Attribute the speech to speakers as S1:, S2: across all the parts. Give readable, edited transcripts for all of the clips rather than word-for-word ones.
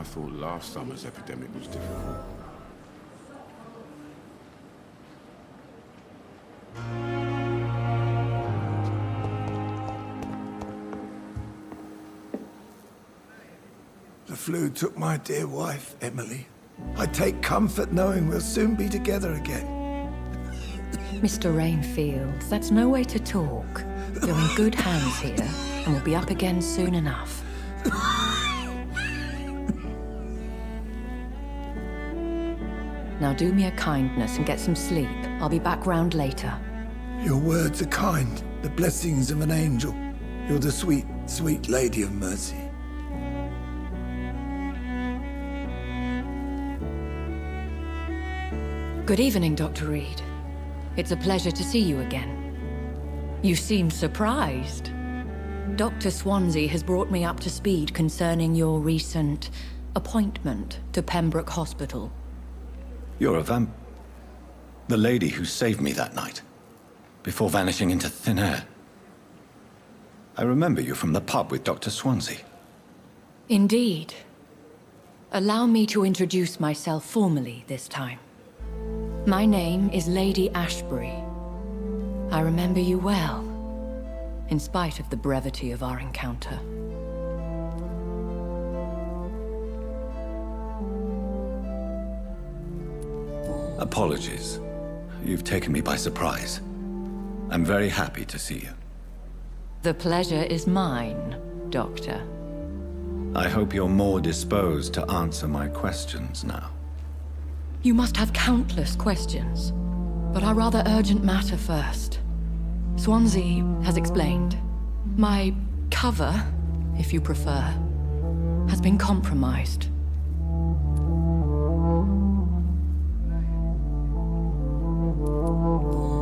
S1: thought last summer's epidemic was difficult.
S2: The flu took my dear wife, Emily. I take comfort knowing we'll soon be together again.
S3: Mr. Rainfield, that's no way to talk. You're in good hands here, and we'll be up again soon enough. Now do me a kindness and get some sleep. I'll be back round later.
S2: Your words are kind, the blessings of an angel. You're the sweet, sweet Lady of Mercy.
S3: Good evening, Dr. Reed. It's a pleasure to see you again. You seem surprised. Dr. Swansea has brought me up to speed concerning your recent appointment to Pembroke Hospital.
S4: You're a the lady who saved me that night, before vanishing into thin air. I remember you from the pub with Dr. Swansea.
S3: Indeed. Allow me to introduce myself formally this time. My name is Lady Ashbury. I remember you well, in spite of the brevity of our encounter.
S4: Apologies. You've taken me by surprise. I'm very happy to see you.
S3: The pleasure is mine, Doctor.
S4: I hope you're more disposed to answer my questions now.
S3: You must have countless questions, but our rather urgent matter first. Swansea has explained. My cover, if you prefer, has been compromised.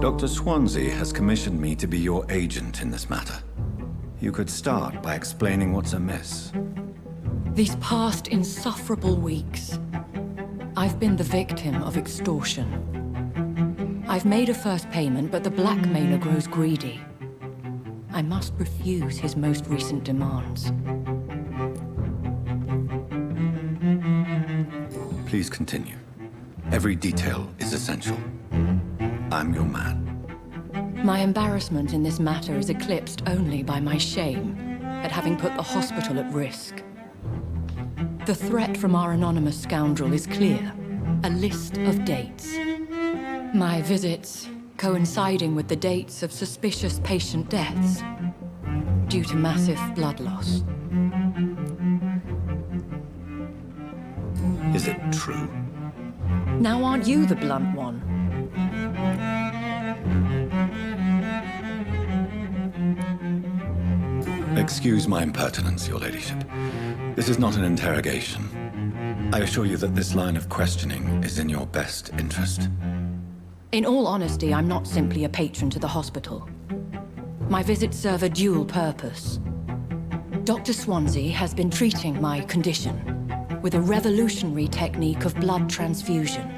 S4: Dr. Swansea has commissioned me to be your agent in this matter. You could start by explaining what's amiss.
S3: These past insufferable weeks, I've been the victim of extortion. I've made a first payment, but the blackmailer grows greedy. I must refuse his most recent demands.
S4: Please continue. Every detail is essential. I'm your man.
S3: My embarrassment in this matter is eclipsed only by my shame at having put the hospital at risk. The threat from our anonymous scoundrel is clear. A list of dates. My visits coinciding with the dates of suspicious patient deaths due to massive blood loss.
S4: Is it true?
S3: Now aren't you the blunt one?
S4: Excuse my impertinence, Your Ladyship. This is not an interrogation. I assure you that this line of questioning is in your best interest.
S3: In all honesty, I'm not simply a patron to the hospital. My visits serve a dual purpose. Dr. Swansea has been treating my condition with a revolutionary technique of blood transfusion.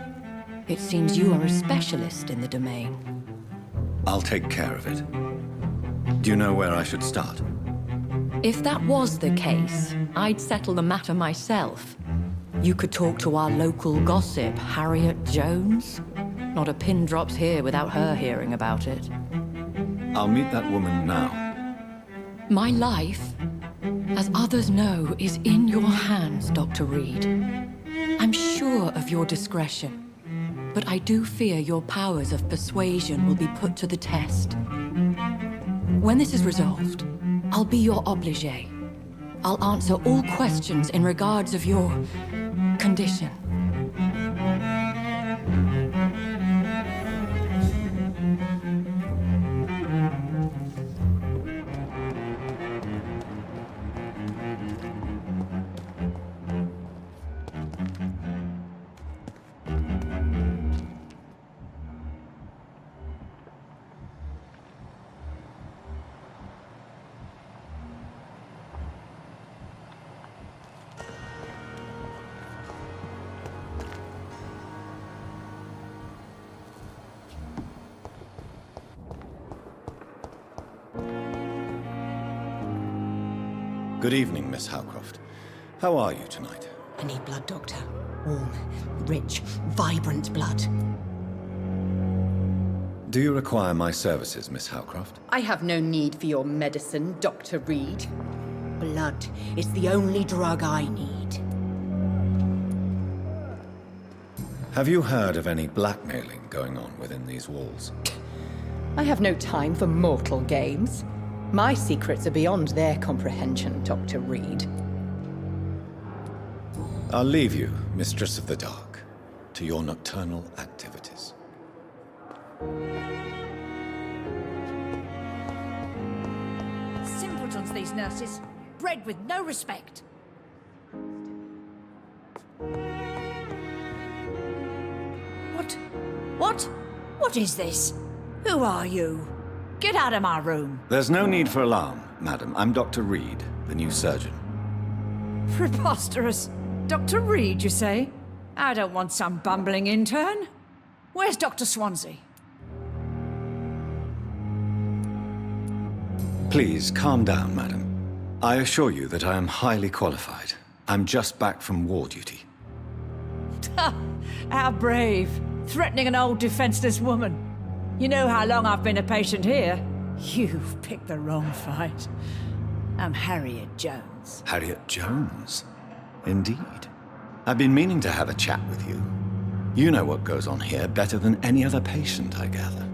S3: It seems you are a specialist in the domain.
S4: I'll take care of it. Do you know where I should start?
S3: If that was the case, I'd settle the matter myself. You could talk to our local gossip, Harriet Jones. Not a pin drops here without her hearing about it.
S4: I'll meet that woman now.
S3: My life, as others know, is in your hands, Dr. Reed. I'm sure of your discretion, but I do fear your powers of persuasion will be put to the test. When this is resolved, I'll be your obligé. I'll answer all questions in regards of your condition.
S4: Good evening, Miss Howcroft. How are you tonight?
S5: I need blood, Doctor. Warm, rich, vibrant blood.
S4: Do you require my services, Miss Howcroft?
S5: I have no need for your medicine, Dr. Reed. Blood is the only drug I need.
S4: Have you heard of any blackmailing going on within these walls?
S5: I have no time for mortal games. My secrets are beyond their comprehension, Dr. Reed.
S4: I'll leave you, Mistress of the Dark, to your nocturnal activities.
S6: Simpletons, these nurses. Bred with no respect. What is this? Who are you? Get out of my room.
S4: There's no need for alarm, madam. I'm Dr. Reed, the new surgeon.
S6: Preposterous. Dr. Reed, you say? I don't want some bumbling intern. Where's Dr. Swansea?
S4: Please, calm down, madam. I assure you that I am highly qualified. I'm just back from war duty.
S6: How brave. Threatening an old defenseless woman. You know how long I've been a patient here? You've picked the wrong fight. I'm Harriet Jones.
S4: Harriet Jones? Indeed. I've been meaning to have a chat with you. You know what goes on here better than any other patient, I gather.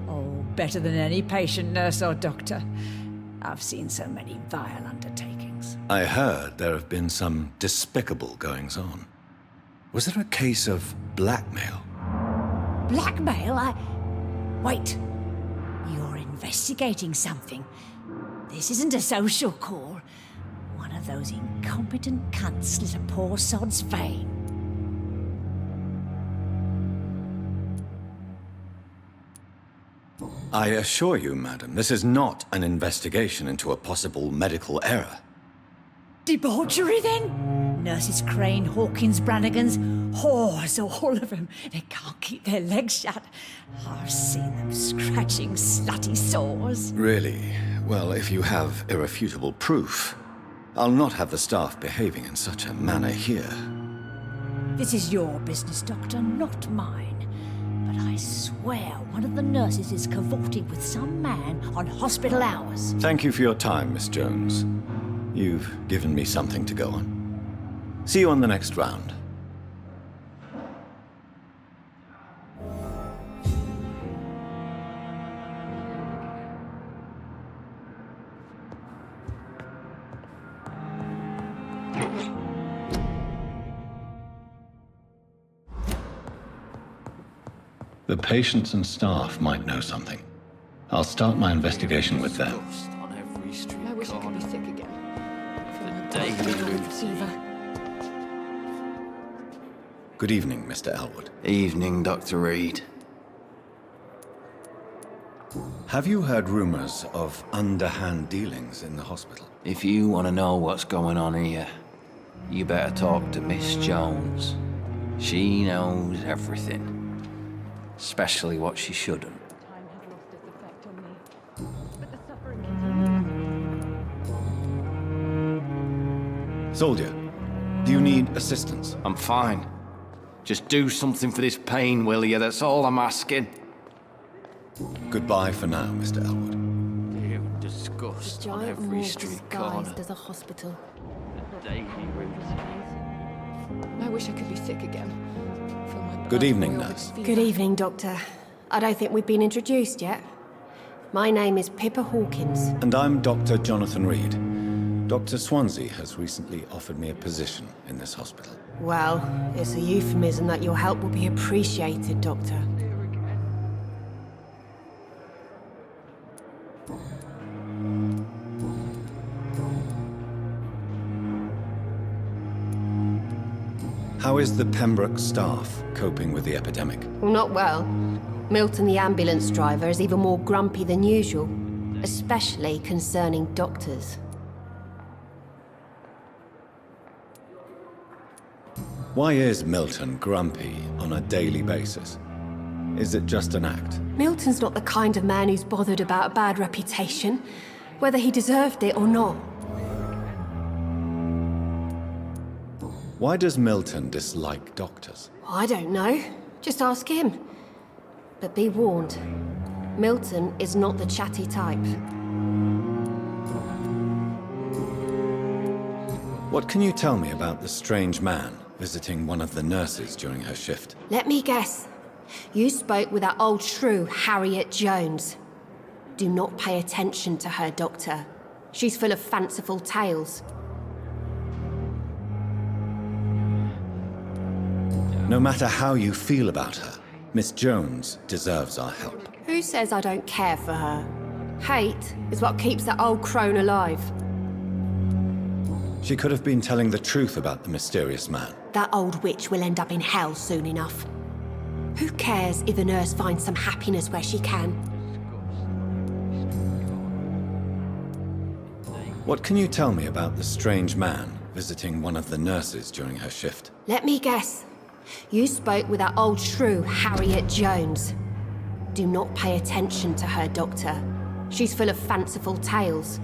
S6: Oh, better than any patient, nurse or doctor. I've seen so many vile undertakings.
S4: I heard there have been some despicable goings-on. Was there a case of blackmail?
S6: Blackmail? Wait. You're investigating something. This isn't a social call. One of those incompetent cunts slit a poor sod's vein.
S4: I assure you, madam, this is not an investigation into a possible medical error.
S6: Debauchery, then? Nurses Crane, Hawkins, Brannigans, whores, all of them. They can't keep their legs shut. I've seen them scratching slutty sores.
S4: Really? Well, if you have irrefutable proof, I'll not have the staff behaving in such a manner here.
S6: This is your business, Doctor, not mine. But I swear one of the nurses is cavorting with some man on hospital hours.
S4: Thank you for your time, Miss Jones. You've given me something to go on. See you on the next round. The patients and staff might know something. I'll start my investigation with them.
S7: On every street
S3: I wish I could be sick again.
S4: Good evening, Mr. Elwood.
S7: Evening, Dr. Reed.
S4: Have you heard rumors of underhand dealings in the hospital?
S7: If you want to know what's going on here, you better talk to Miss Jones. She knows everything. Especially what she shouldn't.
S3: Time has lost its effect on me. But the suffering continues.
S4: Soldier, do you need assistance?
S7: I'm fine. Just do something for this pain, will you? That's all I'm asking.
S4: Goodbye for now, Mr. Elwood.
S7: You disgust on every street corner.
S8: as a hospital.
S7: The daily routine.
S3: I wish I could be sick again. Feel my
S4: Good
S3: blood
S4: evening,
S3: boil with
S4: nurse.
S3: fever.
S8: Good evening, Doctor. I don't think we've been introduced yet. My name is Pippa Hawkins.
S4: And I'm Dr. Jonathan Reed. Dr. Swansea has recently offered me a position in this hospital.
S8: Well, it's a euphemism that your help will be appreciated, Doctor.
S4: How is the Pembroke staff coping with the epidemic?
S8: Well, not well. Milton, the ambulance driver, is even more grumpy than usual, especially concerning doctors.
S4: Why is Milton grumpy on a daily basis? Is it just an act?
S8: Milton's not the kind of man who's bothered about a bad reputation, whether he deserved it or not.
S4: Why does Milton dislike doctors?
S8: I don't know. Just ask him. But be warned, Milton is not the chatty type.
S4: What can you tell me about the strange man visiting one of the nurses during her shift?
S8: Let me guess. You spoke with that old shrew, Harriet Jones. Do not pay attention to her, Doctor. She's full of fanciful tales.
S4: No matter how you feel about her, Miss Jones deserves our help.
S8: Who says I don't care for her? Hate is what keeps that old crone alive.
S4: She could have been telling the truth about the mysterious man.
S8: That old witch will end up in hell soon enough. Who cares if the nurse finds some happiness where she can?
S4: What can you tell me about the strange man visiting one of the nurses during her shift?
S8: Let me guess. You spoke with that old shrew, Harriet Jones. Do not pay attention to her, Doctor. She's full of fanciful tales.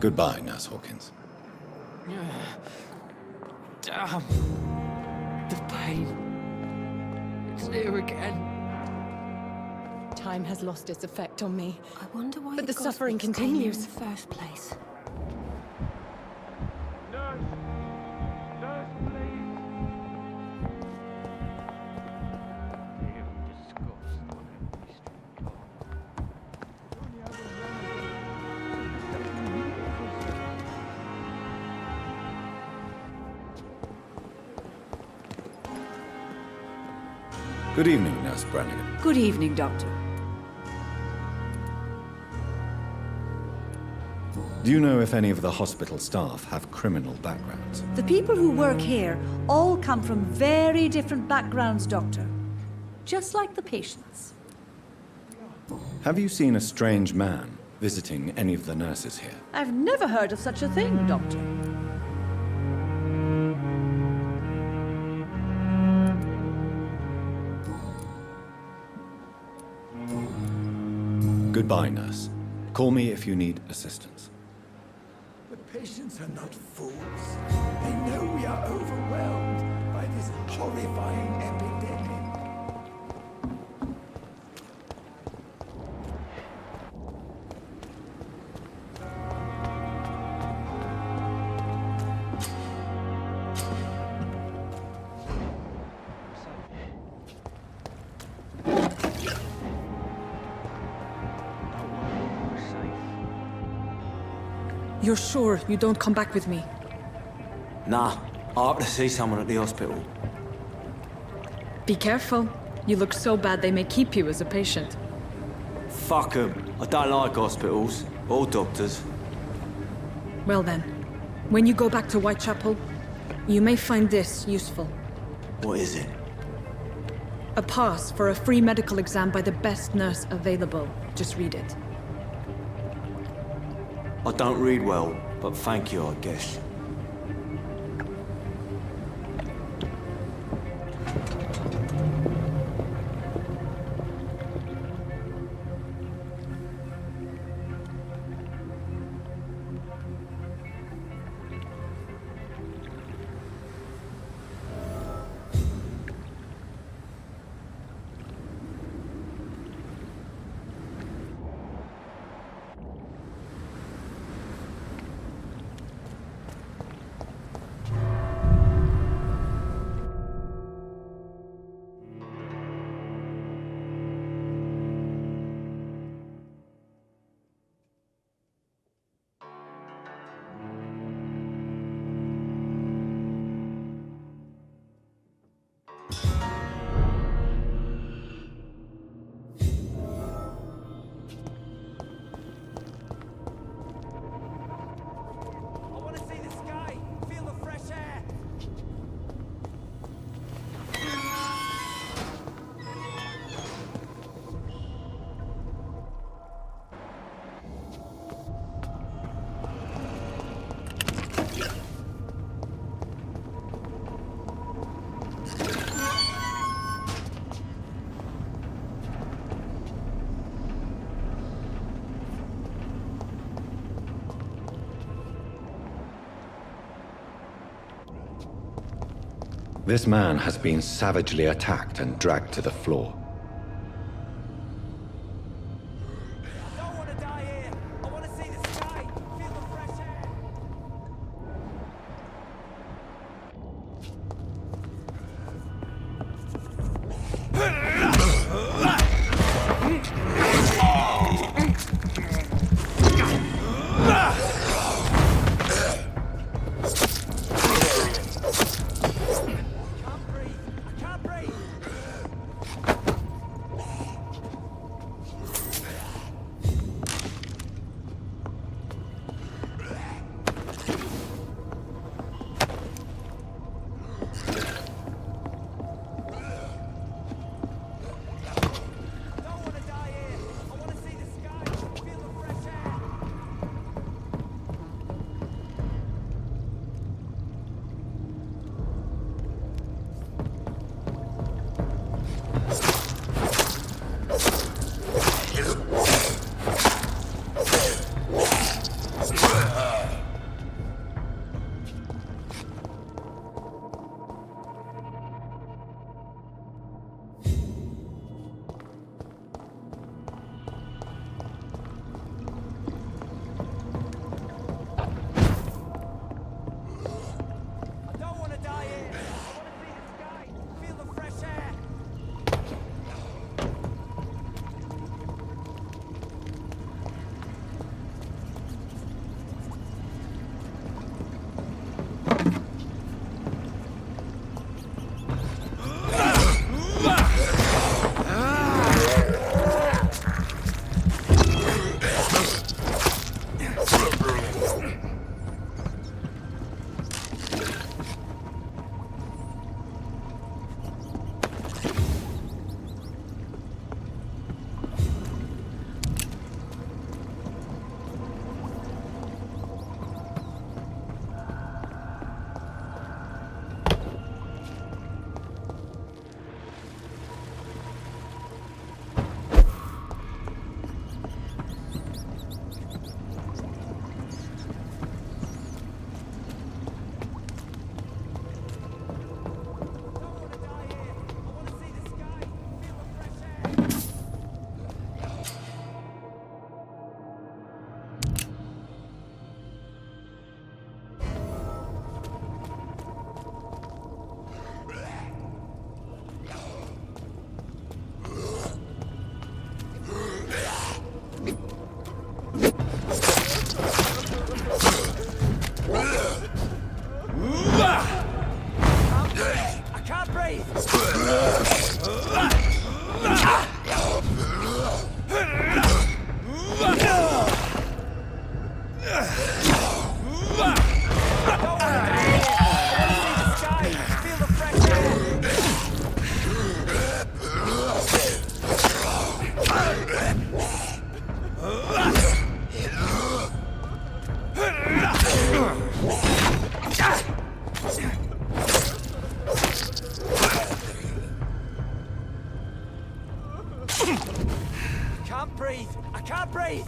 S4: Goodbye, Nurse Hawkins.
S7: Damn. The pain. It's here again.
S5: Time has lost its effect on me.
S8: I wonder why
S5: But the
S8: Gothics
S5: suffering
S8: came here in
S5: continues.
S8: the first place.
S4: Good evening, Nurse Brannigan.
S6: Good evening, Doctor.
S4: Do you know if any of the hospital staff have criminal backgrounds?
S6: The people who work here all come from very different backgrounds, Doctor. Just like the patients.
S4: Have you seen a strange man visiting any of the nurses here?
S6: I've never heard of such a thing, Doctor.
S4: Goodbye, nurse. Call me if you need assistance.
S2: The patients are not fools. They know we are overwhelmed by this horrifying epidemic.
S9: You're sure you don't come back with me?
S10: Nah, I have to see someone at the hospital.
S9: Be careful. You look so bad they may keep you as a patient.
S10: Fuck 'em. I don't like hospitals or doctors.
S9: Well then, when you go back to Whitechapel, you may find this useful.
S10: What is it?
S9: A pass for a free medical exam by the best nurse available. Just read it.
S10: I don't read well, but thank you, I guess.
S4: This man has been savagely attacked and dragged to the floor.
S10: I don't want to die here. I want to see the sky, feel the fresh air. Can't breathe! I can't breathe!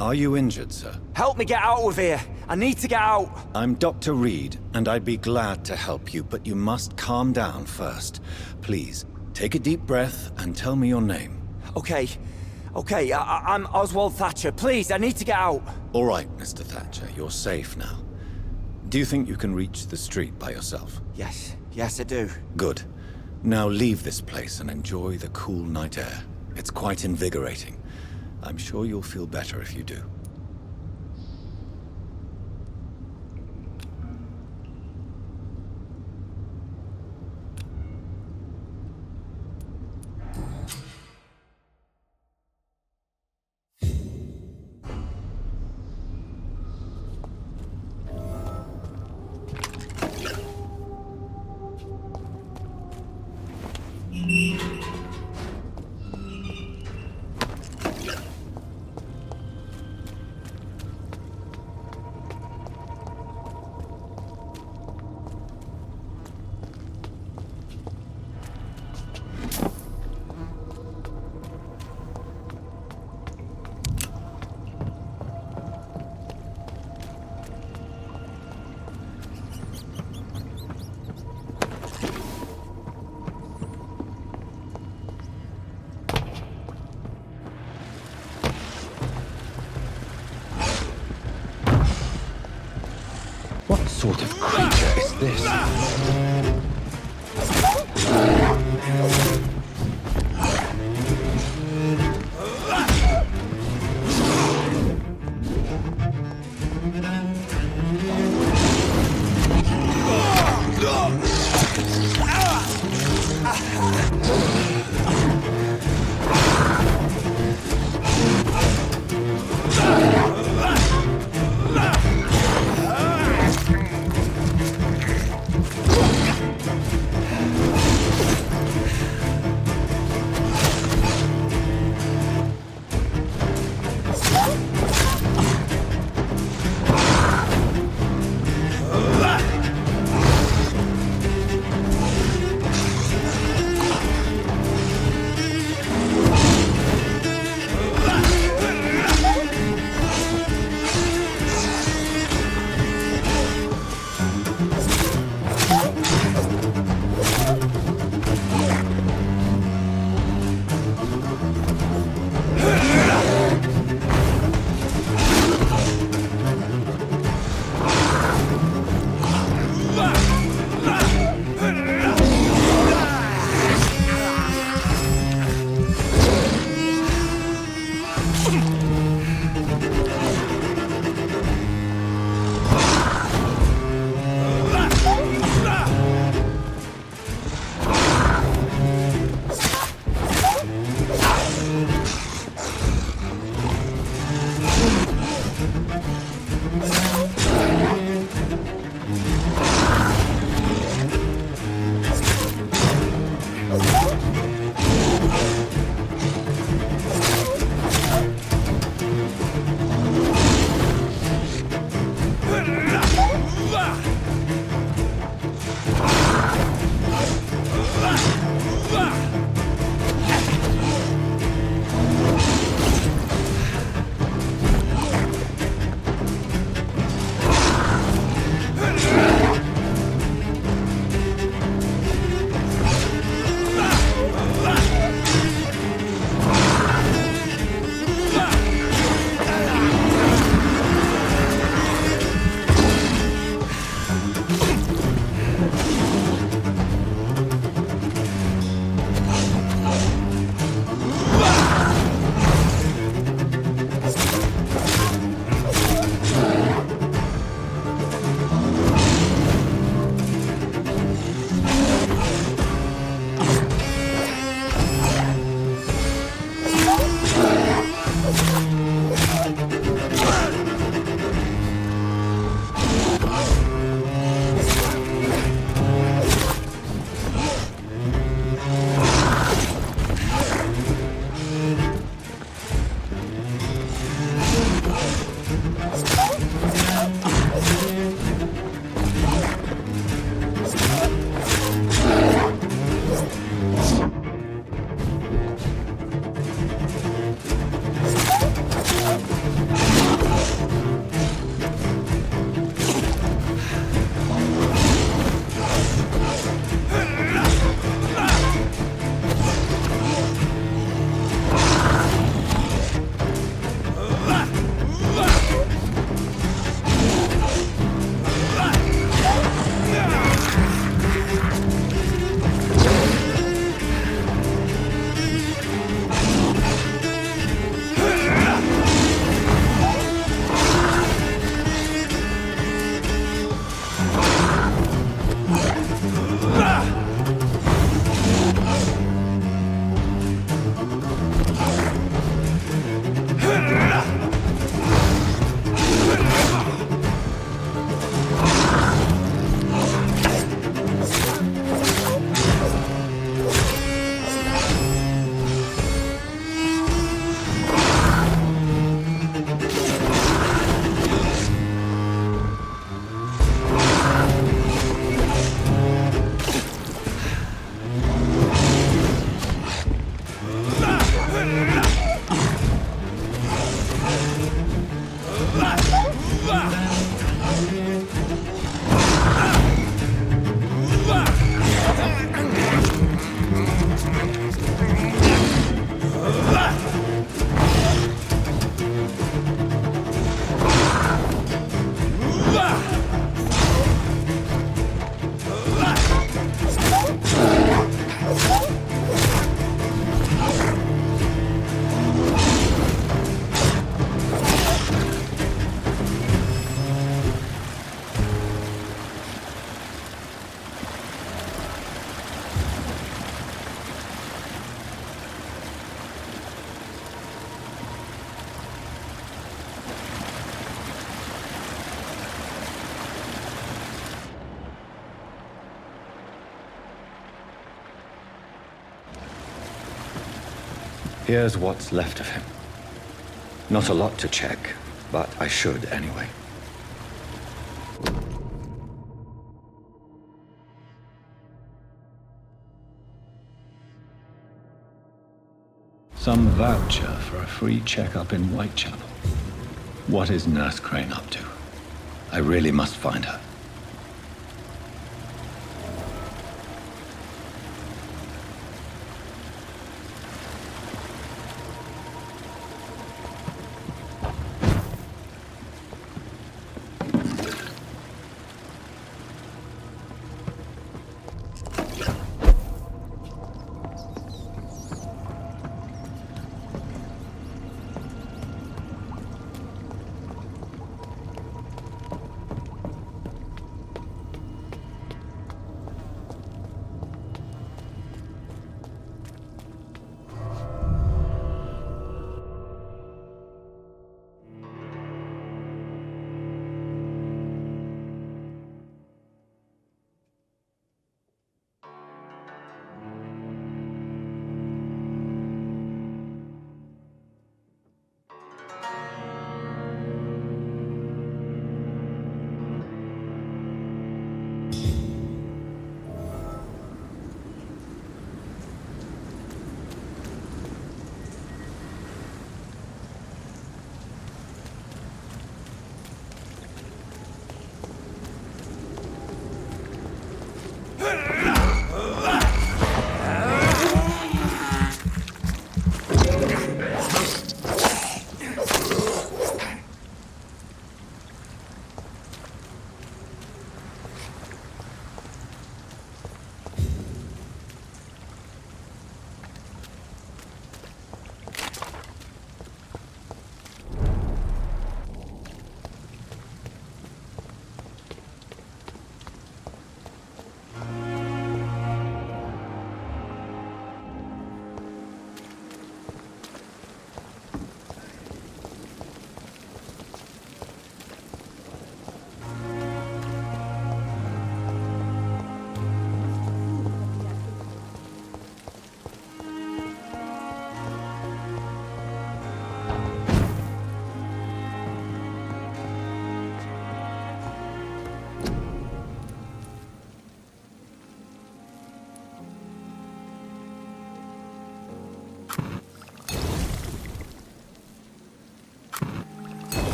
S4: Are you injured, sir?
S10: Help me get out of here! I need to get out!
S4: I'm Dr. Reed, and I'd be glad to help you, but you must calm down first. Please, take a deep breath and tell me your name.
S10: Okay. I'm Oswald Thatcher. Please, I need to get out.
S4: All right, Mr. Thatcher, you're safe now. Do you think you can reach the street by yourself?
S10: Yes, I do.
S4: Good. Now leave this place and enjoy the cool night air. It's quite invigorating. I'm sure you'll feel better if you do.
S7: sort of creature is this?
S4: Here's what's left of him. Not a lot to check, but I should anyway. Some voucher for a free checkup in Whitechapel. What is Nurse Crane up to? I really must find her.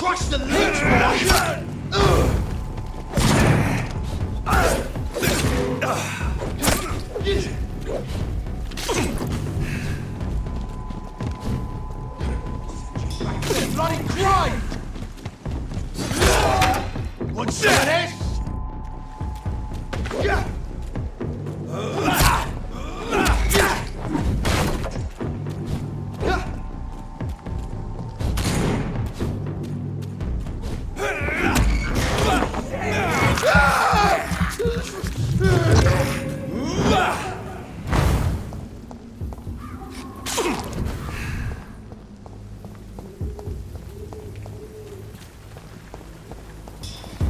S10: Crush the leech, bloody crime! Want some of this?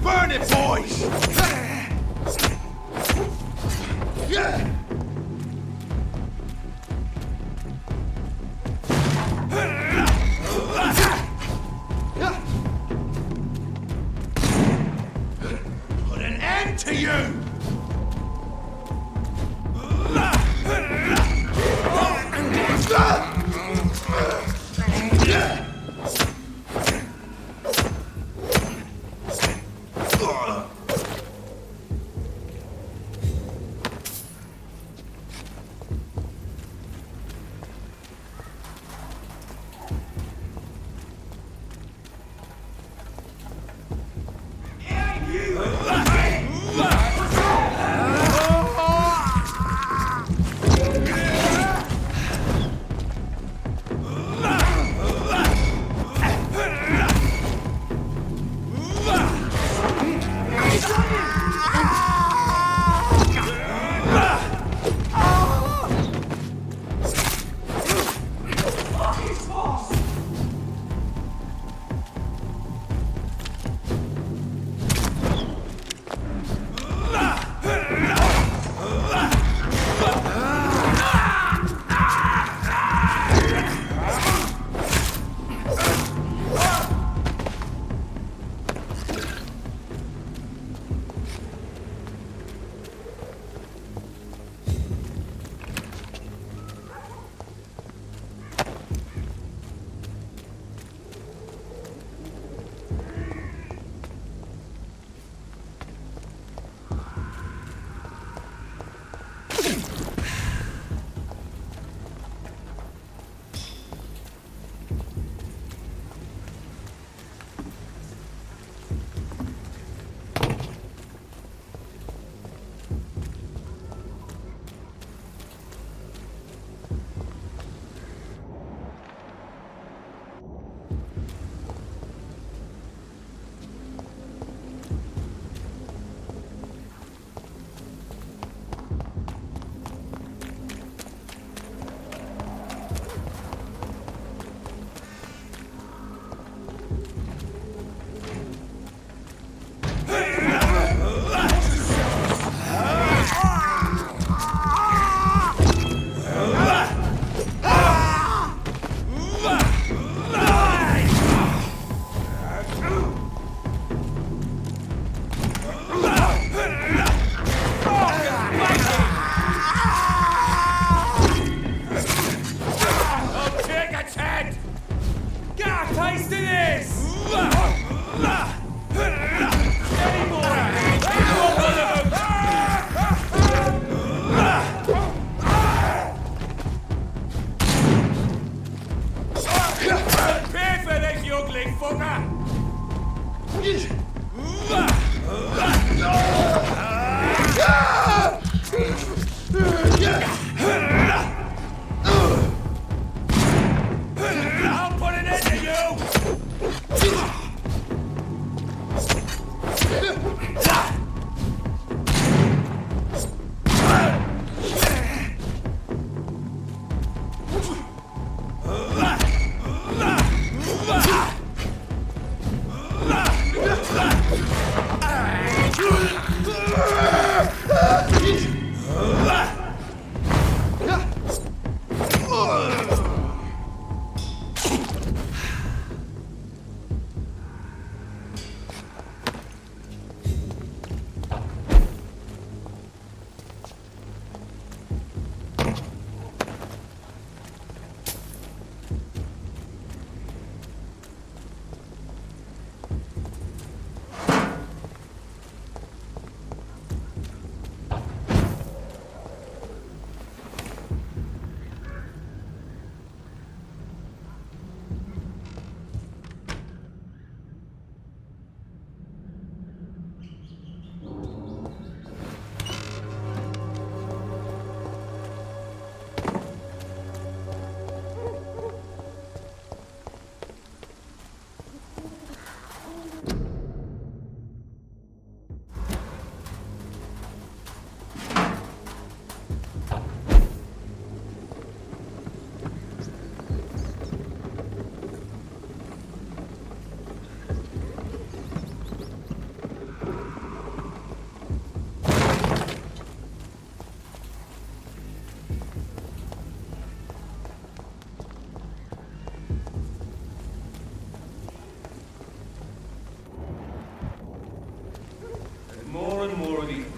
S10: Burn it, boys! Put an end to you!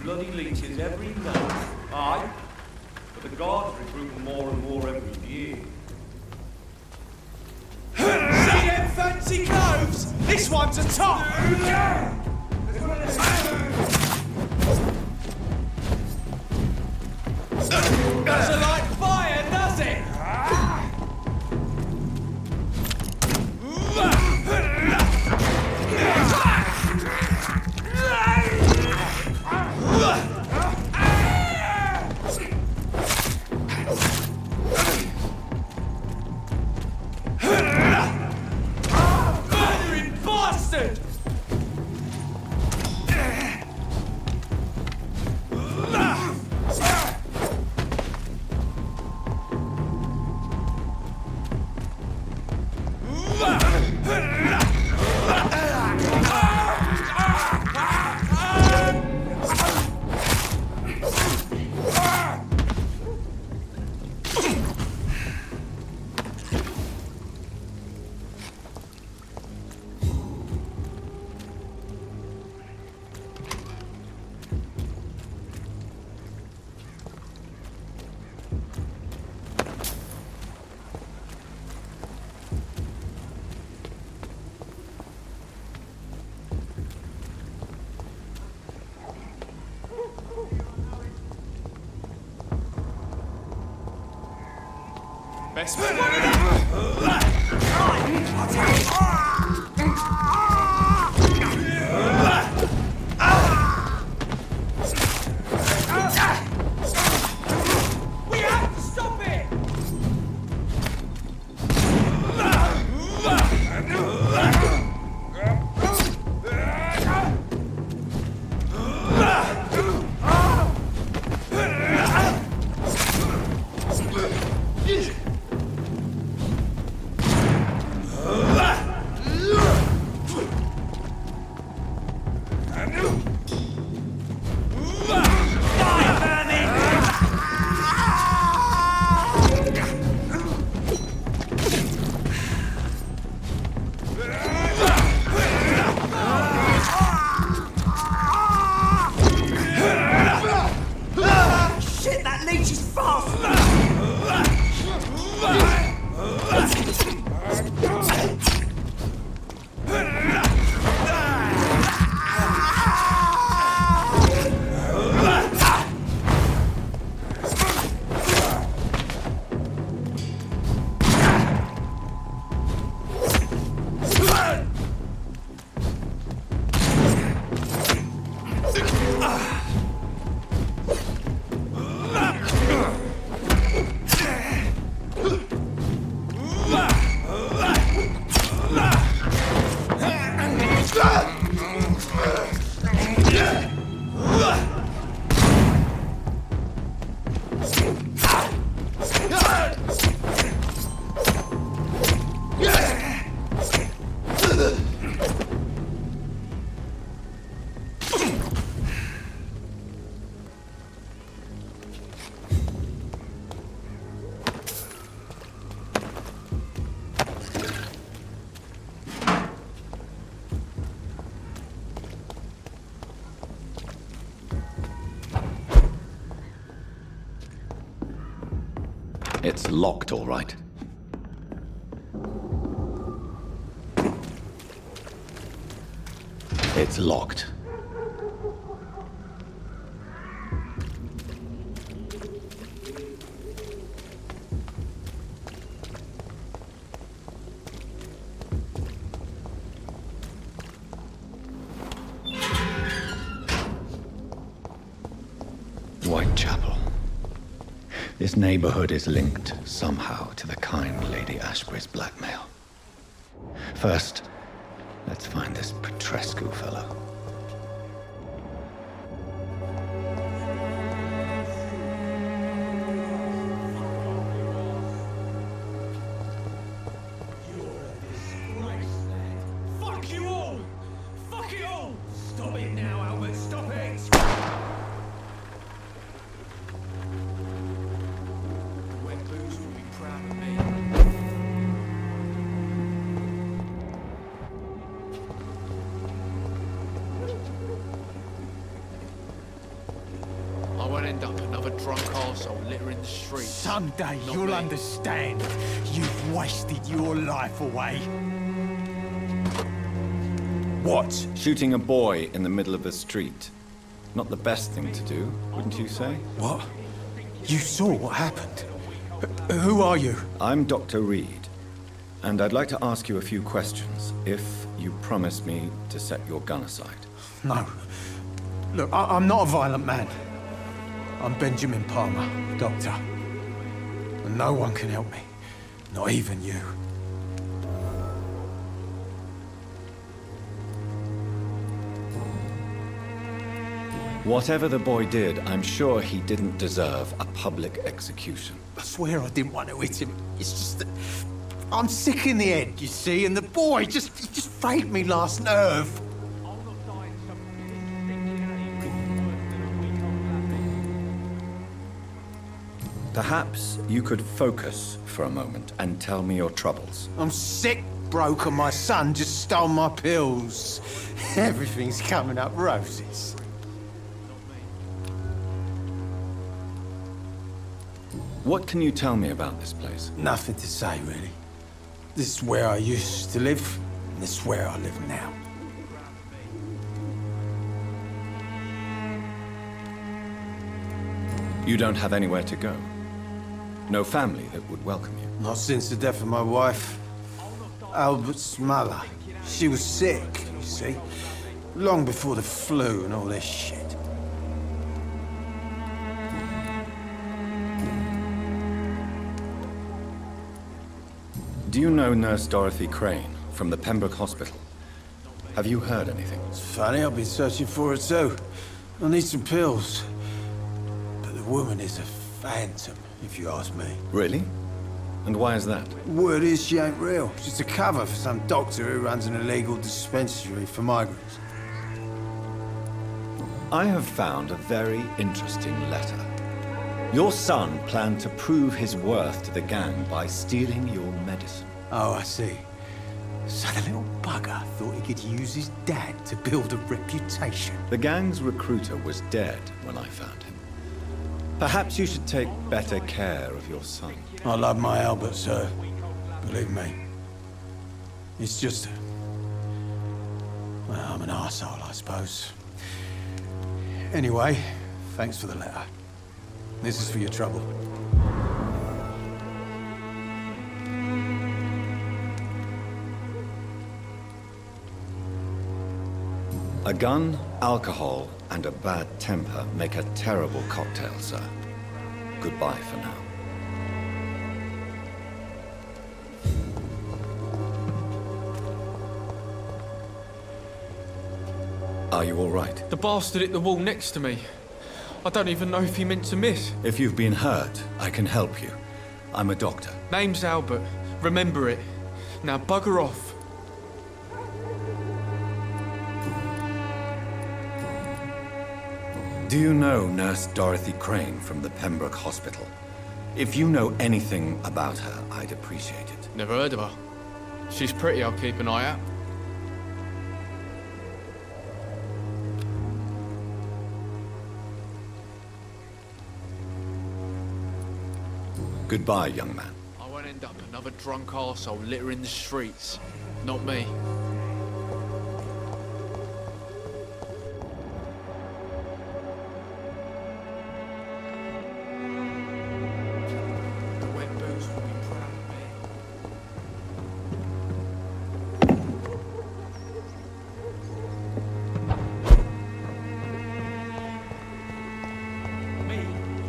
S10: bloody leeches every night. Aye. But the guards recruiting more and more every year. See them fancy clothes? This one's a top! Doesn't like fire, does it? Murdering bastard! Best we have to stop it! Shit, that leech is fast!
S4: It's locked, all right. It's locked. Whitechapel. This neighborhood is linked somehow to the kind Lady Ashbury's blackmail. First, let's find this Petrescu fellow.
S10: Fuck you all! Fuck it all! Stop it now, Albert, stop it! Wet boots will be proud of me. won't end up another drunk arsehole littering the streets.
S2: Someday
S10: Not
S2: you'll
S10: me.
S2: understand. You've wasted your life away. What?
S4: Shooting a boy in the middle of a street. Not the best thing to do, wouldn't you say?
S2: What? You saw what happened. Who are you?
S4: I'm Dr. Reed, and I'd like to ask you a few questions, if you promise me to set your gun aside.
S2: No. Look, I'm not a violent man. I'm Benjamin Palmer, doctor. And no one can help me. Not even you.
S4: Whatever the boy did, I'm sure he didn't deserve a public execution.
S2: I swear I didn't want to hit him. It's just that I'm sick in the head, you see, and the boy he just frayed me last nerve.
S4: Perhaps you could focus for a moment and tell me your troubles.
S2: I'm sick, broke, and my son just stole my pills. Everything's coming up roses.
S4: What can you tell me about this place?
S2: Nothing to say, really. This is where I used to live, and this is where I live now.
S4: You don't have anywhere to go? No family that would welcome you?
S2: Not since the death of my wife, Albert's mother. She was sick, you see. Long before the flu and all this shit.
S4: Do you know Nurse Dorothy Crane from the Pembroke Hospital? Have you heard anything?
S2: It's funny, I've been searching for her too. I need some pills. But the woman is a phantom, if you ask me.
S4: Really? And why is that?
S2: Word is she ain't real. She's a cover for some doctor who runs an illegal dispensary for migrants.
S4: I have found a very interesting letter. Your son planned to prove his worth to the gang by stealing your medicine.
S2: Oh, I see. So the little bugger thought he could use his dad to build a reputation.
S4: The gang's recruiter was dead when I found him. Perhaps you should take better care of your son.
S2: I love my Albert, sir. Believe me. It's just... well, I'm an arsehole, I suppose. Anyway, thanks for the letter. This is for your trouble.
S4: A gun, alcohol, and a bad temper make a terrible cocktail, sir. Goodbye for now. Are you all right?
S10: The bastard hit the wall next to me. I don't even know if he meant to miss.
S4: If you've been hurt, I can help you. I'm a doctor.
S10: Name's Albert. Remember it. Now bugger off.
S4: Do you know Nurse Dorothy Crane from the Pembroke Hospital? If you know anything about her, I'd appreciate it.
S10: Never heard of her. She's pretty, I'll keep an eye out.
S4: Goodbye, young man.
S10: I won't end up another drunk arsehole littering the streets. Not me. The wet boots will be proud of me. Me?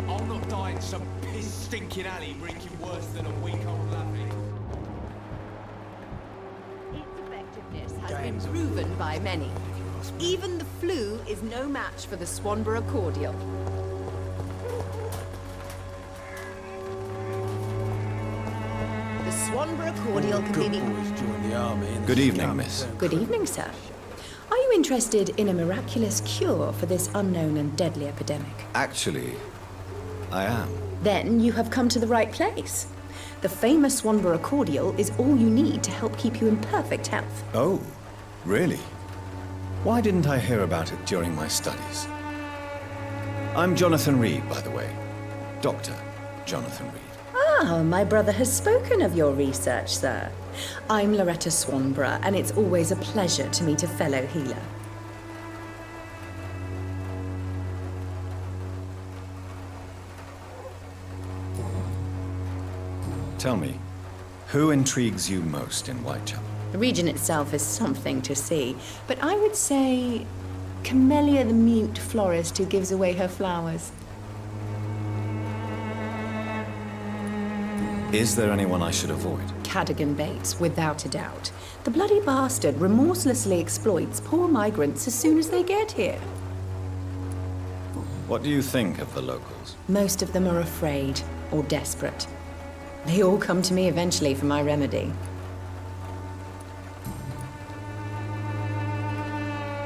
S10: I'll not die in some piss-stinking alley reeking worse than a week-old lappy.
S5: Its effectiveness has been proven by many. Even the flu is no match for the Swanborough cordial. The Swanborough cordial can be
S2: Good
S5: the...
S2: boys joined the army. and
S4: Good
S2: this
S4: evening,
S2: comes
S4: miss.
S2: down.
S11: Good evening, sir. Are you interested in a miraculous cure for this unknown and deadly epidemic?
S4: Actually, I am.
S11: Then you have come to the right place. The famous Swanborough cordial is all you need to help keep you in perfect health.
S4: Oh, really? Why didn't I hear about it during my studies? I'm Jonathan Reed, by the way. Dr. Jonathan Reed.
S11: Ah, my brother has spoken of your research, sir. I'm Loretta Swanborough, and it's always a pleasure to meet a fellow healer.
S4: Tell me, who intrigues you most in Whitechapel?
S11: The region itself is something to see, but I would say Camellia the mute florist who gives away her flowers.
S4: Is there anyone I should avoid?
S11: Cadogan Bates, without a doubt. The bloody bastard remorselessly exploits poor migrants as soon as they get here.
S4: What do you think of the locals?
S11: Most of them are afraid or desperate. They all come to me eventually for my remedy.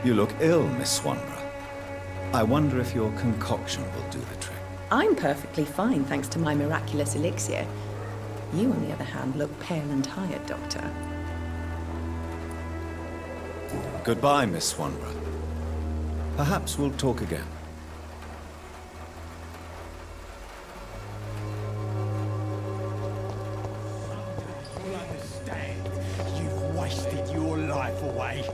S4: You look ill, Miss Swanborough. I wonder if your concoction will do the trick.
S11: I'm perfectly fine thanks to my miraculous elixir. You, on the other hand, look pale and tired, Doctor.
S4: Goodbye, Miss Swanborough. Perhaps we'll talk again.
S2: You'll understand. You've wasted your life away.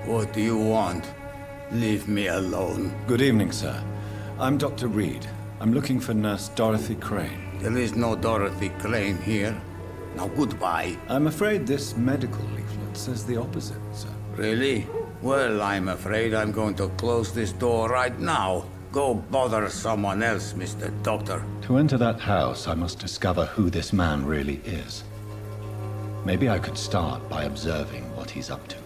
S1: What do you want? Leave me alone.
S4: Good evening, sir. I'm Dr. Reed. I'm looking for Nurse Dorothy Crane.
S1: There is no Dorothy Crane here. Now goodbye.
S4: I'm afraid this medical leaflet says the opposite, sir.
S1: Really? Well, I'm afraid I'm going to close this door right now. Go bother someone else, Mr. Doctor.
S4: To enter that house, I must discover who this man really is. Maybe I could start by observing what he's up to.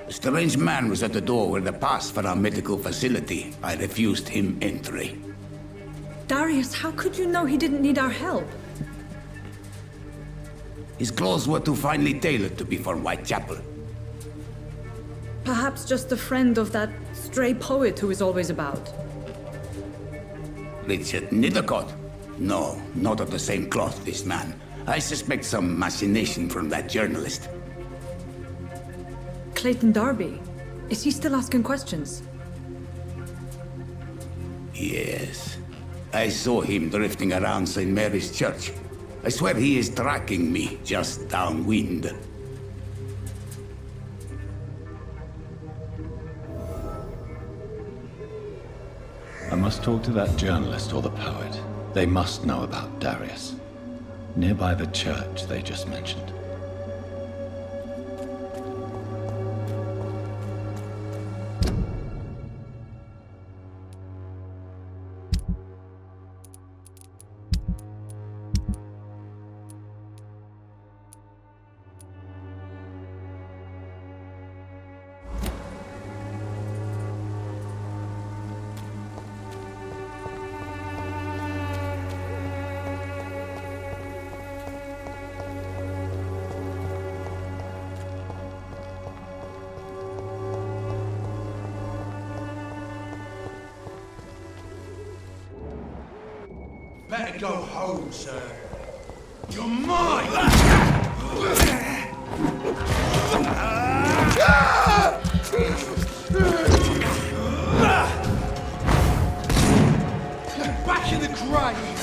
S1: A strange man was at the door with a pass for our medical facility. I refused him entry.
S9: Darius, how could you know he didn't need our help?
S1: His clothes were too finely tailored to be for Whitechapel.
S9: Perhaps just a friend of that stray poet who is always about.
S1: Richard Nethercott? No, not of the same cloth, this man. I suspect some machination from that journalist.
S9: Clayton Darby. Is he still asking questions?
S1: Yes. I saw him drifting around St. Mary's Church. I swear he is tracking me just downwind.
S4: I must talk to that journalist or the poet. They must know about Darius. Nearby the church they just mentioned.
S2: Better go home, sir. You're mine!
S10: back in the grave!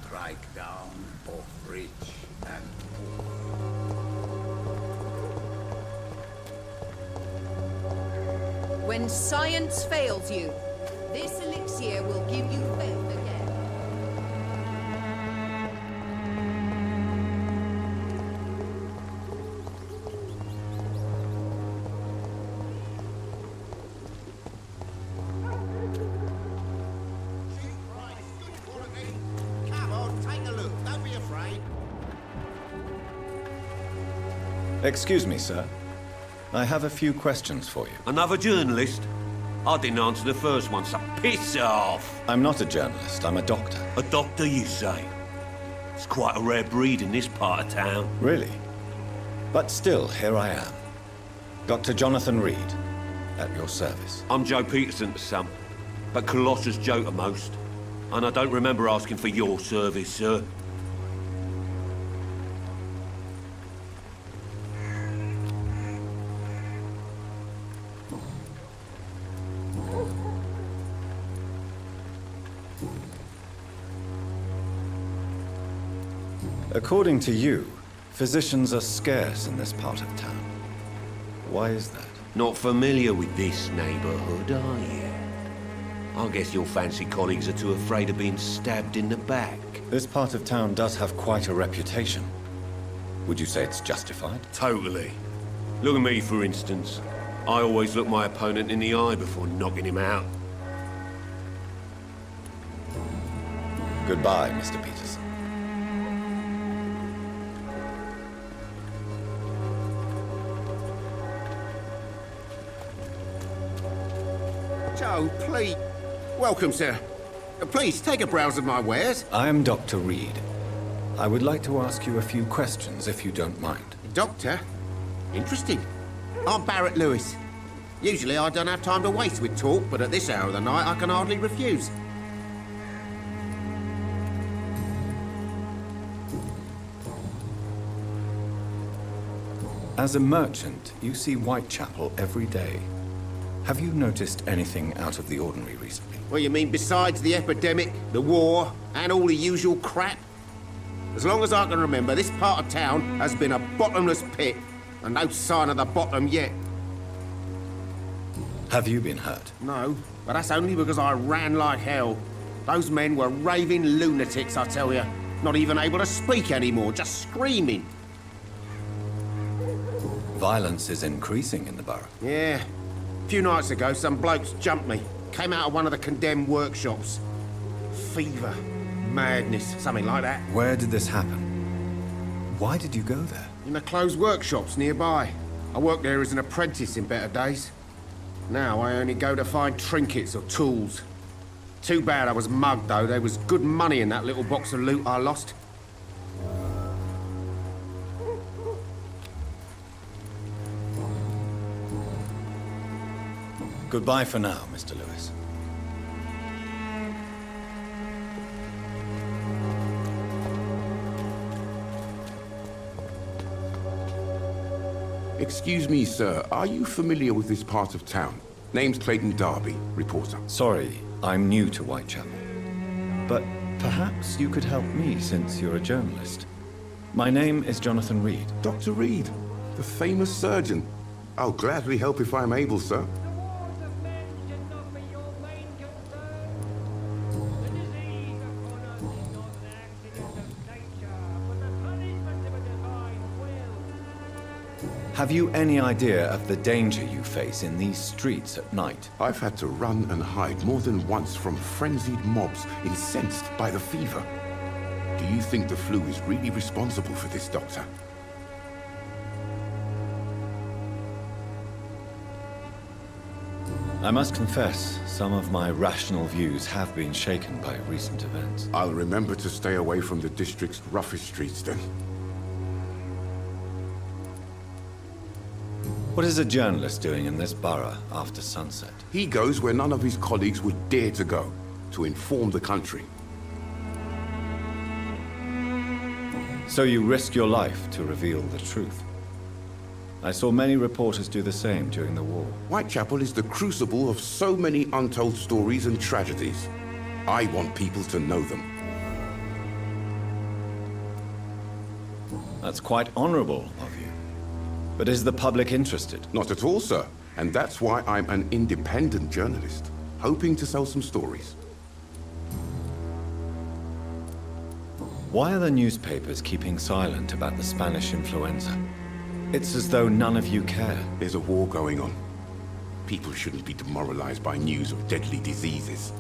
S1: Strike down both rich and poor.
S5: When science fails you, this elixir will give you faith again.
S4: Excuse me, sir. I have a few questions for you.
S12: Another journalist? I didn't answer the first one, so piss off!
S4: I'm not a journalist, I'm a doctor.
S12: A doctor, you say? It's quite a rare breed in this part of town.
S4: Really? But still, here I am. Dr. Jonathan Reed, at your service.
S12: I'm Joe Peterson to some, but Colossus Joe to most. And I don't remember asking for your service, sir.
S4: According to you, physicians are scarce in this part of town. Why is that?
S12: Not familiar with this neighborhood, are you? I guess your fancy colleagues are too afraid of being stabbed in the back.
S4: This part of town does have quite a reputation. Would you say it's justified?
S12: Totally. Look at me, for instance. I always look my opponent in the eye before knocking him out.
S4: Goodbye, Mr. Peterson.
S13: Joe, please. Welcome, sir. Please, take a browse of my wares.
S4: I am Dr. Reed. I would like to ask you a few questions, if you don't mind.
S13: Doctor? Interesting. I'm Barrett Lewis. Usually I don't have time to waste with talk, but at this hour of the night I can hardly refuse.
S4: As a merchant, you see Whitechapel every day. Have you noticed anything out of the ordinary recently?
S13: Well, you mean besides the epidemic, the war, and all the usual crap? As long as I can remember, this part of town has been a bottomless pit, and no sign of the bottom yet.
S4: Have you been hurt?
S13: No, but that's only because I ran like hell. Those men were raving lunatics, I tell you. Not even able to speak anymore, just screaming.
S4: Violence is increasing in the borough.
S13: Yeah. A few nights ago, some blokes jumped me. Came out of one of the condemned workshops. Fever, madness, something like that.
S4: Where did this happen? Why did you go there?
S13: In the closed workshops nearby. I worked there as an apprentice in better days. Now I only go to find trinkets or tools. Too bad I was mugged, though. There was good money in that little box of loot I lost.
S4: Goodbye for now, Mr. Lewis.
S1: Excuse me, sir. Are you familiar with this part of town? Name's Clayton Darby, reporter.
S4: Sorry, I'm new to Whitechapel. But perhaps you could help me since you're a journalist. My name is Jonathan Reed.
S1: Dr. Reed, the famous surgeon. I'll gladly help if I'm able, sir.
S4: Have you any idea of the danger you face in these streets at night?
S1: I've had to run and hide more than once from frenzied mobs incensed by the fever. Do you think the flu is really responsible for this, Doctor?
S4: I must confess, some of my rational views have been shaken by recent events.
S1: I'll remember to stay away from the district's roughest streets then.
S4: What is a journalist doing in this borough after sunset?
S1: He goes where none of his colleagues would dare to go, to inform the country.
S4: So you risk your life to reveal the truth. I saw many reporters do the same during the war.
S1: Whitechapel is the crucible of so many untold stories and tragedies. I want people to know them.
S4: That's quite honorable of you. But is the public interested?
S1: Not at all, sir. And that's why I'm an independent journalist, hoping to sell some stories.
S4: Why are the newspapers keeping silent about the Spanish influenza? It's as though none of you care.
S1: There's a war going on. People shouldn't be demoralized by news of deadly diseases.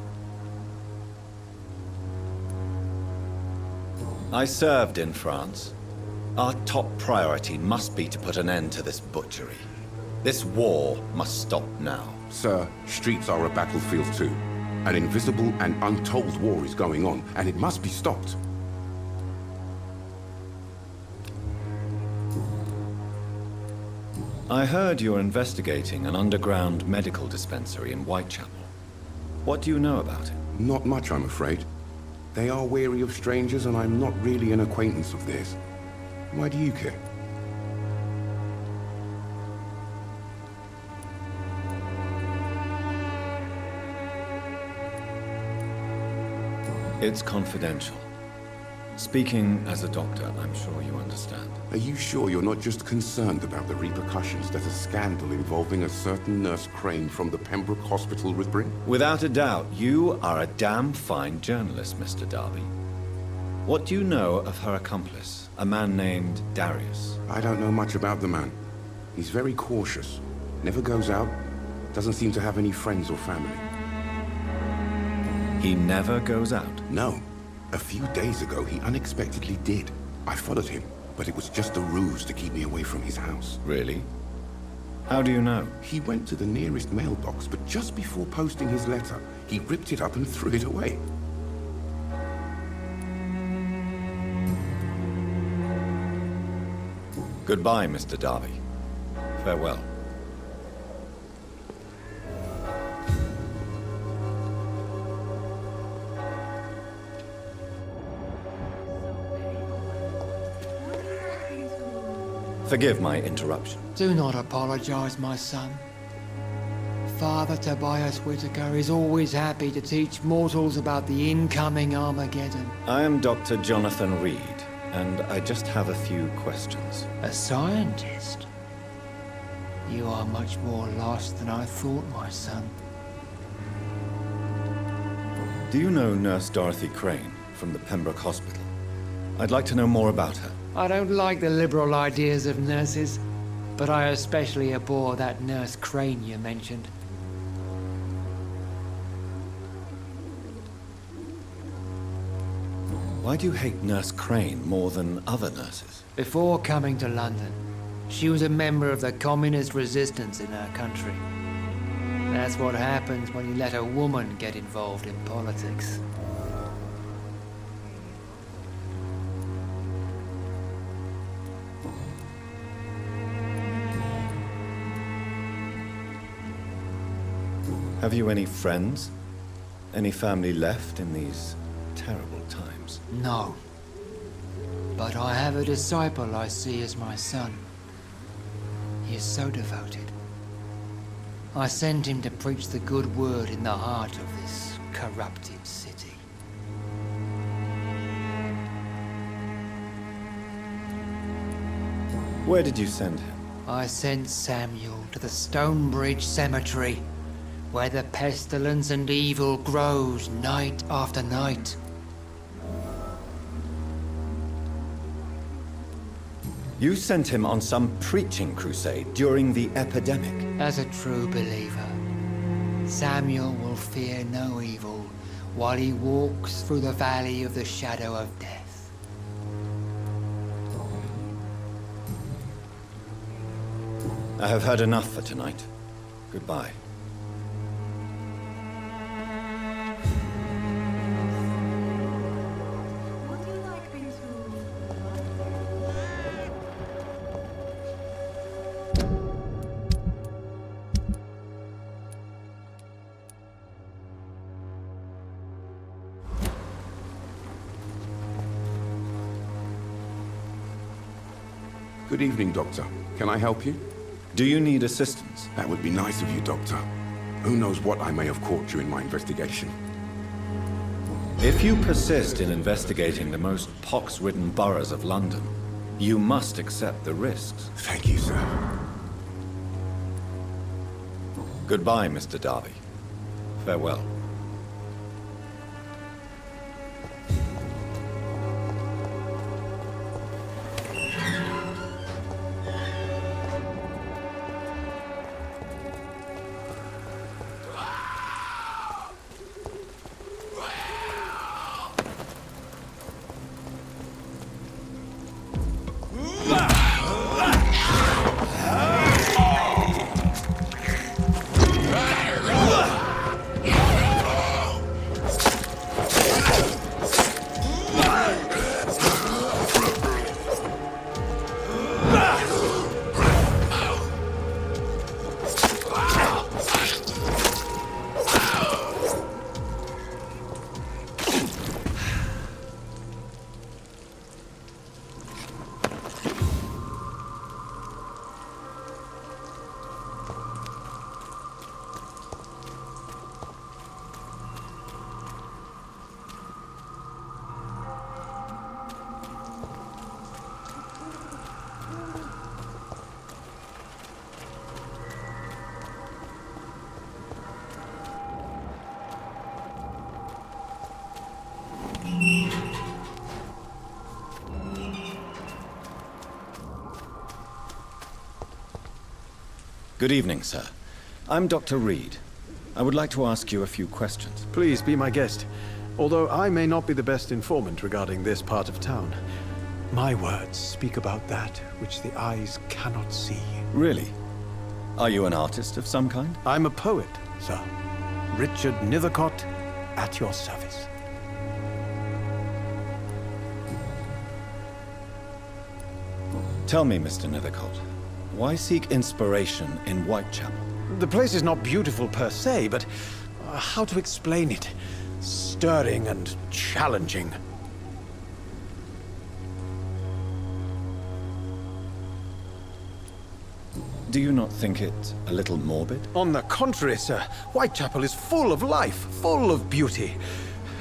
S4: I served in France. Our top priority must be to put an end to this butchery. This war must stop now.
S1: Sir, streets are a battlefield too. An invisible and untold war is going on, and it must be stopped.
S4: I heard you're investigating an underground medical dispensary in Whitechapel. What do you know about it?
S1: Not much, I'm afraid. They are wary of strangers, and I'm not really an acquaintance of theirs. Why do you care?
S4: It's confidential. Speaking as a doctor, I'm sure you understand.
S1: Are you sure you're not just concerned about the repercussions that a scandal involving a certain Nurse Crane from the Pembroke Hospital would bring?
S4: Without a doubt, you are a damn fine journalist, Mr. Darby. What do you know of her accomplice, a man named Darius?
S1: I don't know much about the man. He's very cautious. Never goes out. Doesn't seem to have any friends or family.
S4: He never goes out?
S1: No. A few days ago, he unexpectedly did. I followed him, but it was just a ruse to keep me away from his house.
S4: Really? How do you know?
S1: He went to the nearest mailbox, but just before posting his letter, he ripped it up and threw it away.
S4: Goodbye, Mr. Darby. Farewell. Forgive my interruption.
S14: Do not apologize, my son. Father Tobias Whitaker is always happy to teach mortals about the incoming Armageddon.
S4: I am Dr. Jonathan Reed, and I just have a few questions.
S14: A scientist? You are much more lost than I thought, my son.
S4: Do you know Nurse Dorothy Crane from the Pembroke Hospital? I'd like to know more about her.
S14: I don't like the liberal ideas of nurses, but I especially abhor that Nurse Crane you mentioned.
S4: Why do you hate Nurse Crane more than other nurses?
S14: Before coming to London, she was a member of the communist resistance in our country. That's what happens when you let a woman get involved in politics.
S4: Have you any friends? Any family left in these terrible times?
S14: No. But I have a disciple I see as my son. He is so devoted. I sent him to preach the good word in the heart of this corrupted city.
S4: Where did you send him?
S14: I sent Samuel to the Stonebridge Cemetery, where the pestilence and evil grows night after night.
S4: You sent him on some preaching crusade during the epidemic.
S14: As a true believer, Samuel will fear no evil while he walks through the valley of the shadow of death.
S4: I have heard enough for tonight. Goodbye.
S1: Good evening, Doctor. Can I help you?
S4: Do you need assistance?
S1: That would be nice of you, Doctor. Who knows what I may have caught during my investigation.
S4: If you persist in investigating the most pox-ridden boroughs of London, you must accept the risks.
S1: Thank you, sir.
S4: Goodbye, Mr. Darby. Farewell. Good evening, sir. I'm Dr. Reed. I would like to ask you a few questions.
S2: Please be my guest. Although I may not be the best informant regarding this part of town, my words speak about that which the eyes cannot see.
S4: Really? Are you an artist of some kind?
S2: I'm a poet, sir. Richard Nethercott, at your service.
S4: Tell me, Mr. Nethercott, why seek inspiration in Whitechapel?
S2: The place is not beautiful per se, but how to explain it? Stirring and challenging.
S4: Do you not think it a little morbid?
S2: On the contrary, sir. Whitechapel is full of life, full of beauty.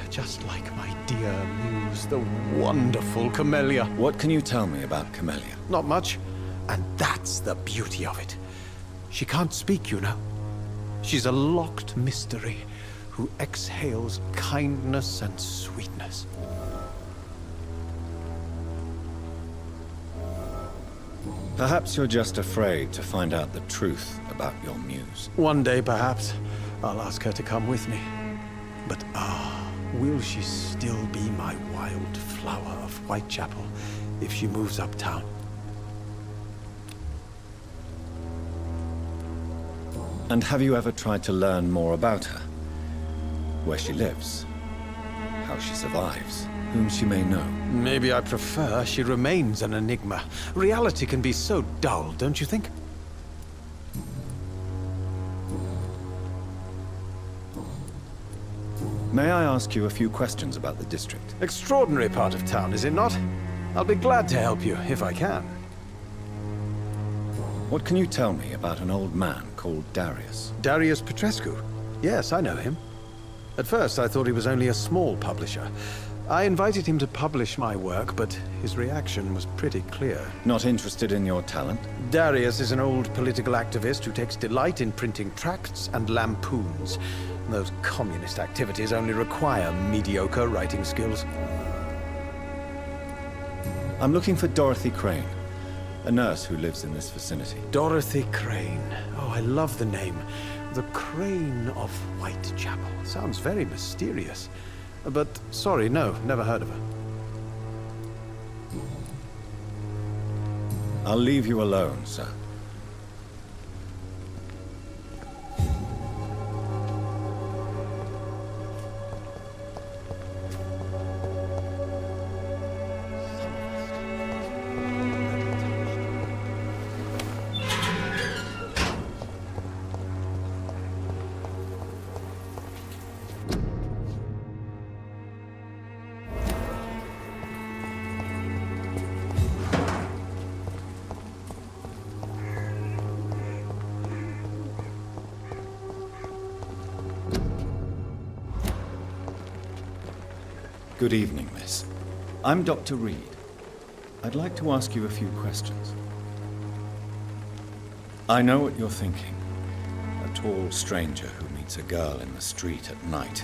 S2: Just like my dear muse, the wonderful Camellia.
S4: What can you tell me about Camellia?
S2: Not much. And that's the beauty of it. She can't speak, you know. She's a locked mystery who exhales kindness and sweetness.
S4: Perhaps you're just afraid to find out the truth about your muse.
S2: One day, perhaps, I'll ask her to come with me. But Will she still be my wild flower of Whitechapel if she moves uptown?
S4: And have you ever tried to learn more about her? Where she lives? How she survives? Whom she may know?
S2: Maybe I prefer she remains an enigma. Reality can be so dull, don't you think?
S4: May I ask you a few questions about the district?
S2: Extraordinary part of town, is it not? I'll be glad to help you, if I can.
S4: What can you tell me about an old man called Darius?
S2: Darius Petrescu? Yes, I know him. At first, I thought he was only a small publisher. I invited him to publish my work, but his reaction was pretty clear.
S4: Not interested in your talent?
S2: Darius is an old political activist who takes delight in printing tracts and lampoons. Those communist activities only require mediocre writing skills.
S4: I'm looking for Dorothy Crane, a nurse who lives in this vicinity.
S2: Dorothy Crane. Oh, I love the name. The Crane of Whitechapel. Sounds very mysterious. But, sorry, no, never heard of her.
S4: I'll leave you alone, sir. Good evening, miss. I'm Dr. Reed. I'd like to ask you a few questions. I know what you're thinking. A tall stranger who meets a girl in the street at night.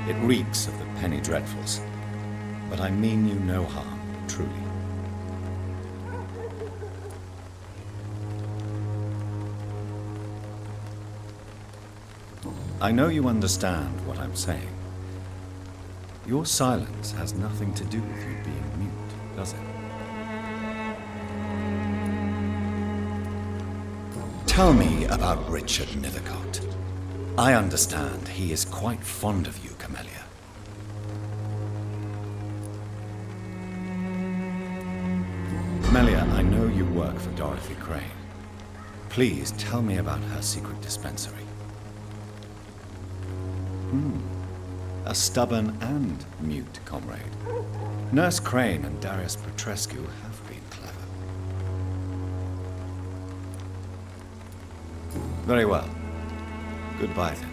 S4: It reeks of the penny dreadfuls. But I mean you no harm, truly. I know you understand what I'm saying. Your silence has nothing to do with you being mute, does it? Tell me about Richard Nethercott. I understand he is quite fond of you, Camellia. Camellia, I know you work for Dorothy Crane. Please tell me about her secret dispensary. A stubborn and mute comrade. Nurse Crane and Darius Petrescu have been clever. Very well. Goodbye then.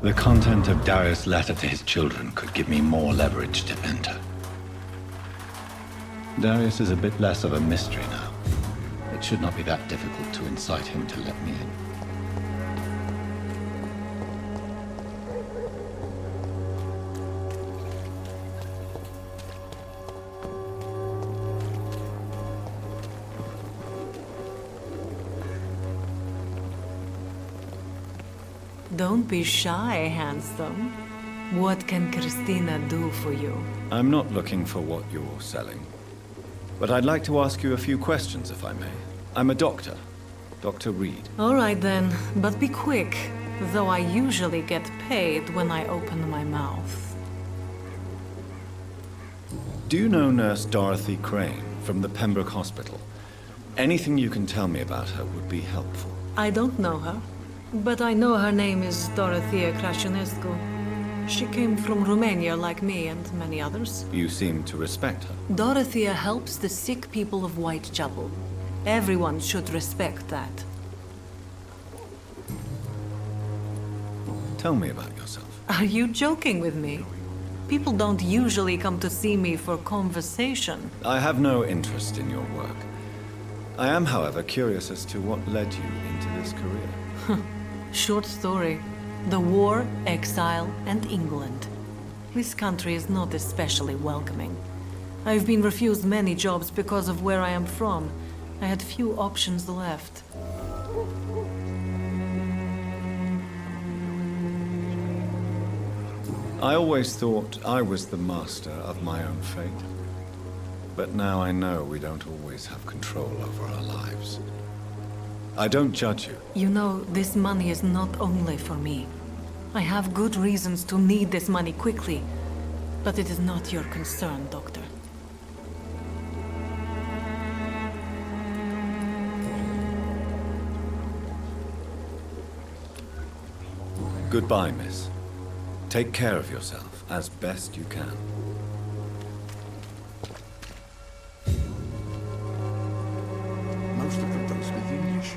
S4: The content of Darius' letter to his children could give me more leverage to enter. Darius is a bit less of a mystery now. It should not be that difficult to incite him to let me in.
S15: Don't be shy, handsome. What can Christina do for you?
S4: I'm not looking for what you're selling. But I'd like to ask you a few questions, if I may. I'm a doctor. Dr. Reed.
S15: All right then, but be quick, though I usually get paid when I open my mouth.
S4: Do you know Nurse Dorothy Crane from the Pembroke Hospital? Anything you can tell me about her would be helpful.
S15: I don't know her, but I know her name is Dorothea Crăciunescu. She came from Romania like me and many others.
S4: You seem to respect her.
S15: Dorothea helps the sick people of Whitechapel. Everyone should respect that.
S4: Tell me about yourself.
S15: Are you joking with me? People don't usually come to see me for conversation.
S4: I have no interest in your work. I am, however, curious as to what led you into this career.
S15: Short story. The war, exile, and England. This country is not especially welcoming. I've been refused many jobs because of where I am from. I had few options left.
S4: I always thought I was the master of my own fate. But now I know we don't always have control over our lives. I don't judge you.
S15: You know, this money is not only for me. I have good reasons to need this money quickly, but it is not your concern, Doctor.
S4: Goodbye, miss. Take care of yourself as best you can.
S1: Most of them don't speak English.